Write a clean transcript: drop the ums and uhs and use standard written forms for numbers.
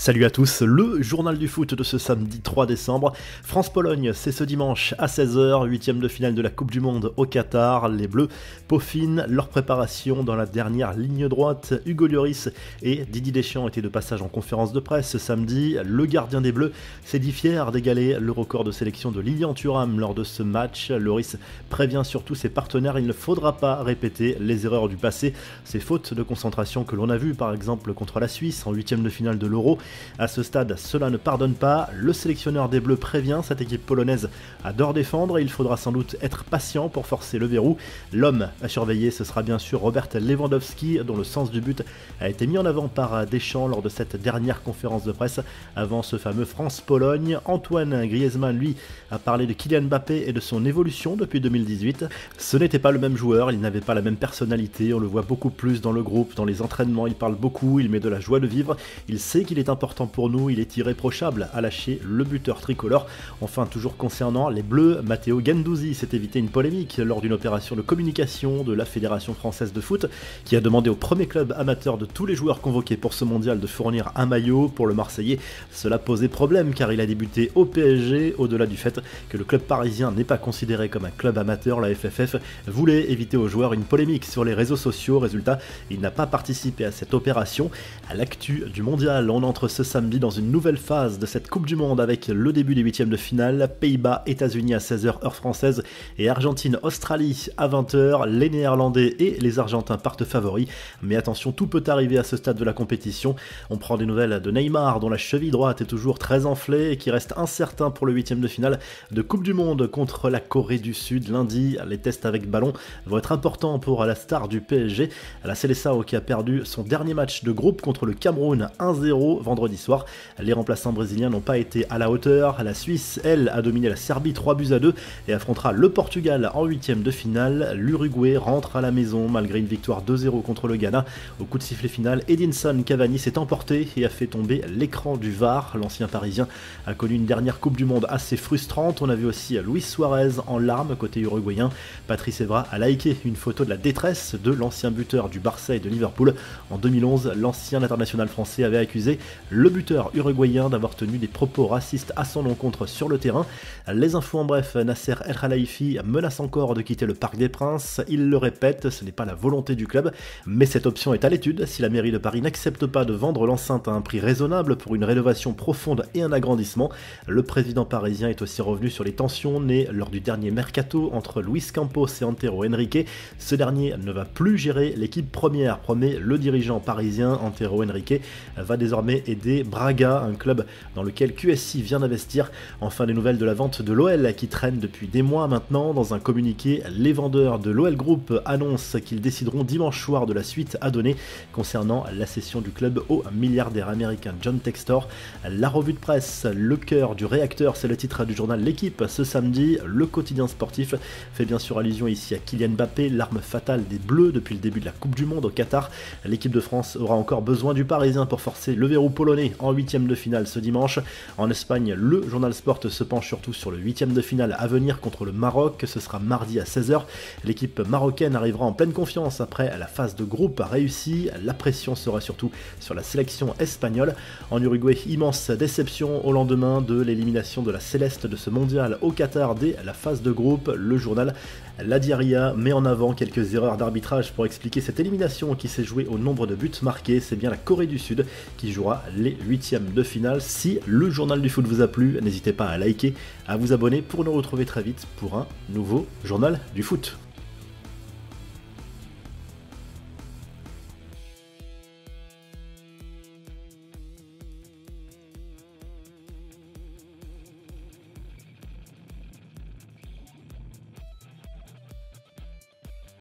Salut à tous, le journal du foot de ce samedi 3 décembre. France-Pologne, c'est ce dimanche à 16h, 8e de finale de la Coupe du Monde au Qatar. Les Bleus peaufinent leur préparation dans la dernière ligne droite. Hugo Lloris et Didier Deschamps étaient de passage en conférence de presse ce samedi. Le gardien des Bleus s'est dit fier d'égaler le record de sélection de Lilian Thuram lors de ce match. Lloris prévient surtout ses partenaires, il ne faudra pas répéter les erreurs du passé, ces fautes de concentration que l'on a vues par exemple contre la Suisse en 8e de finale de l'Euro. À ce stade, cela ne pardonne pas. Le sélectionneur des Bleus prévient, cette équipe polonaise adore défendre et il faudra sans doute être patient pour forcer le verrou. L'homme à surveiller, ce sera bien sûr Robert Lewandowski, dont le sens du but a été mis en avant par Deschamps lors de cette dernière conférence de presse avant ce fameux France-Pologne. Antoine Griezmann, lui, a parlé de Kylian Mbappé et de son évolution depuis 2018. Ce n'était pas le même joueur, il n'avait pas la même personnalité, on le voit beaucoup plus dans le groupe, dans les entraînements, il parle beaucoup, il met de la joie de vivre, il sait qu'il est important pour nous, il est irréprochable, à lâcher le buteur tricolore. Enfin, toujours concernant les Bleus, Matteo Guendouzi s'est évité une polémique lors d'une opération de communication de la Fédération française de foot qui a demandé au premier club amateur de tous les joueurs convoqués pour ce mondial de fournir un maillot pour le Marseillais. Cela posait problème car il a débuté au PSG, au-delà du fait que le club parisien n'est pas considéré comme un club amateur. La FFF voulait éviter aux joueurs une polémique sur les réseaux sociaux. Résultat, il n'a pas participé à cette opération. À l'actu du mondial, on entre ce samedi dans une nouvelle phase de cette Coupe du Monde avec le début des huitièmes de finale. Pays-Bas, États-Unis à 16h heure française et Argentine-Australie à 20h. Les Néerlandais et les Argentins partent favoris. Mais attention, tout peut arriver à ce stade de la compétition. On prend des nouvelles de Neymar dont la cheville droite est toujours très enflée et qui reste incertain pour le huitième de finale de Coupe du Monde contre la Corée du Sud lundi. Les tests avec ballon vont être importants pour la star du PSG, la Seleção, qui a perdu son dernier match de groupe contre le Cameroun 1-0 vendredi soir. Les remplaçants brésiliens n'ont pas été à la hauteur. La Suisse, elle, a dominé la Serbie 3-2 et affrontera le Portugal en huitième de finale. L'Uruguay rentre à la maison malgré une victoire 2-0 contre le Ghana. Au coup de sifflet final, Edinson Cavani s'est emporté et a fait tomber l'écran du VAR. L'ancien parisien a connu une dernière Coupe du Monde assez frustrante. On a vu aussi Luis Suarez en larmes côté uruguayen. Patrice Evra a liké une photo de la détresse de l'ancien buteur du Barça et de Liverpool. En 2011, l'ancien international français avait accusé le buteur uruguayen d'avoir tenu des propos racistes à son encontre sur le terrain. Les infos en bref, Nasser El Khelaifi menace encore de quitter le Parc des Princes. Il le répète, ce n'est pas la volonté du club, mais cette option est à l'étude si la mairie de Paris n'accepte pas de vendre l'enceinte à un prix raisonnable pour une rénovation profonde et un agrandissement. Le président parisien est aussi revenu sur les tensions nées lors du dernier mercato entre Luis Campos et Antero Henrique. Ce dernier ne va plus gérer l'équipe première, promet le dirigeant parisien. Antero Henrique va désormais aider Braga, un club dans lequel QSI vient d'investir. Enfin, des nouvelles de la vente de l'OL qui traînent depuis des mois maintenant. Dans un communiqué, les vendeurs de l'OL Group annoncent qu'ils décideront dimanche soir de la suite à donner concernant la cession du club au milliardaire américain John Textor. La revue de presse, le cœur du réacteur, c'est le titre du journal L'Équipe ce samedi. Le quotidien sportif fait bien sûr allusion ici à Kylian Mbappé, l'arme fatale des Bleus depuis le début de la Coupe du Monde au Qatar. L'équipe de France aura encore besoin du Parisien pour forcer le verrou polonais en huitième de finale ce dimanche. En Espagne, le journal Sport se penche surtout sur le huitième de finale à venir contre le Maroc. Ce sera mardi à 16h. L'équipe marocaine arrivera en pleine confiance après la phase de groupe réussie. La pression sera surtout sur la sélection espagnole. En Uruguay, immense déception au lendemain de l'élimination de la Céleste de ce mondial au Qatar dès la phase de groupe. Le journal La Diaria met en avant quelques erreurs d'arbitrage pour expliquer cette élimination qui s'est jouée au nombre de buts marqués. C'est bien la Corée du Sud qui jouera les huitièmes de finale. Si le journal du foot vous a plu, n'hésitez pas à liker, à vous abonner pour nous retrouver très vite pour un nouveau journal du foot.